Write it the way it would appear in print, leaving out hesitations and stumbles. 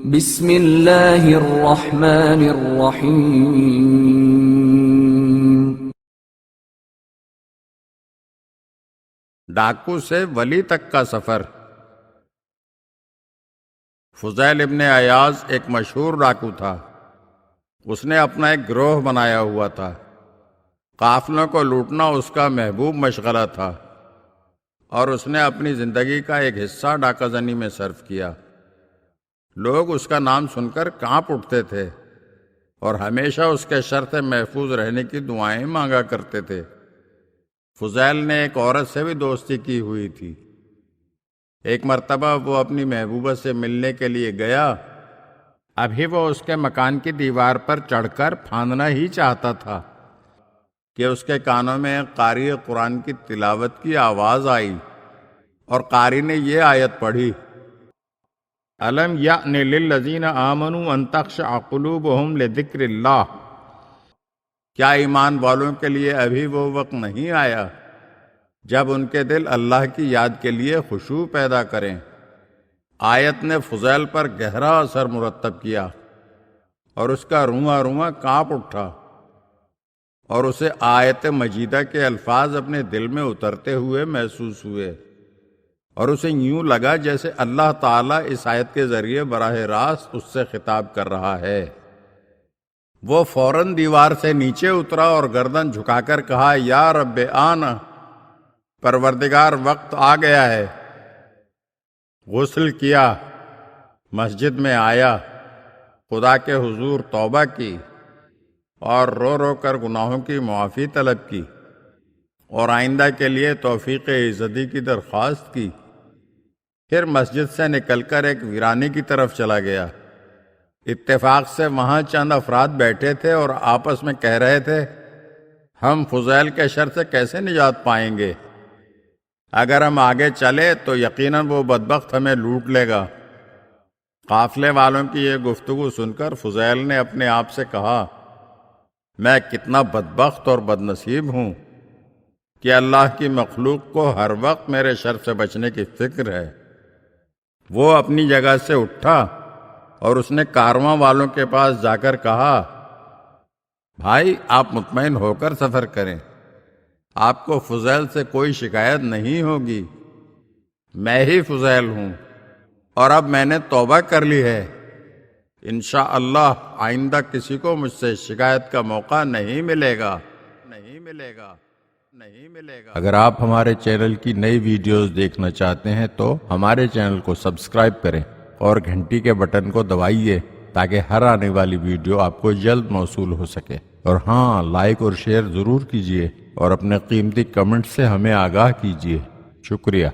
بسم اللہ الرحمن الرحیم۔ ڈاکو سے ولی تک کا سفر۔ فضیل ابن عیاض ایک مشہور ڈاکو تھا۔ اس نے اپنا ایک گروہ بنایا ہوا تھا۔ قافلوں کو لوٹنا اس کا محبوب مشغلہ تھا، اور اس نے اپنی زندگی کا ایک حصہ ڈاکہ زنی میں صرف کیا۔ لوگ اس کا نام سن کر کانپ اٹھتے تھے اور ہمیشہ اس کے شر سے محفوظ رہنے کی دعائیں مانگا کرتے تھے۔ فضیل نے ایک عورت سے بھی دوستی کی ہوئی تھی۔ ایک مرتبہ وہ اپنی محبوبہ سے ملنے کے لیے گیا۔ ابھی وہ اس کے مکان کی دیوار پر چڑھ کر پھاندنا ہی چاہتا تھا کہ اس کے کانوں میں قاری قرآن کی تلاوت کی آواز آئی، اور قاری نے یہ آیت پڑھی: الم یأن للذین آمنوا ان تخشع قلوبہم لذکر اللہ۔ کیا ایمان والوں کے لیے ابھی وہ وقت نہیں آیا جب ان کے دل اللہ کی یاد کے لیے خشوع پیدا کریں؟ آیت نے فضیل پر گہرا اثر مرتب کیا، اور اس کا رواں رواں کانپ اٹھا، اور اسے آیت مجیدہ کے الفاظ اپنے دل میں اترتے ہوئے محسوس ہوئے، اور اسے یوں لگا جیسے اللہ تعالیٰ اس آیت کے ذریعے براہ راست اس سے خطاب کر رہا ہے۔ وہ فوراً دیوار سے نیچے اترا اور گردن جھکا کر کہا: یا رب آنا، پروردگار وقت آ گیا ہے۔ غسل کیا، مسجد میں آیا، خدا کے حضور توبہ کی، اور رو رو کر گناہوں کی معافی طلب کی، اور آئندہ کے لیے توفیق عزتی کی درخواست کی۔ پھر مسجد سے نکل کر ایک ویرانے کی طرف چلا گیا۔ اتفاق سے وہاں چند افراد بیٹھے تھے اور آپس میں کہہ رہے تھے: ہم فضیل کے شر سے کیسے نجات پائیں گے؟ اگر ہم آگے چلے تو یقیناً وہ بدبخت ہمیں لوٹ لے گا۔ قافلے والوں کی یہ گفتگو سن کر فضیل نے اپنے آپ سے کہا: میں کتنا بدبخت اور بدنصیب ہوں کہ اللہ کی مخلوق کو ہر وقت میرے شر سے بچنے کی فکر ہے۔ وہ اپنی جگہ سے اٹھا اور اس نے کارواں والوں کے پاس جا کر کہا: بھائی، آپ مطمئن ہو کر سفر کریں، آپ کو فضیل سے کوئی شکایت نہیں ہوگی۔ میں ہی فضیل ہوں، اور اب میں نے توبہ کر لی ہے۔ انشاءاللہ آئندہ کسی کو مجھ سے شکایت کا موقع نہیں ملے گا۔ اگر آپ ہمارے چینل کی نئی ویڈیوز دیکھنا چاہتے ہیں تو ہمارے چینل کو سبسکرائب کریں اور گھنٹی کے بٹن کو دبائیے تاکہ ہر آنے والی ویڈیو آپ کو جلد موصول ہو سکے۔ اور ہاں، لائک اور شیئر ضرور کیجیے اور اپنے قیمتی کمنٹ سے ہمیں آگاہ کیجیے۔ شکریہ۔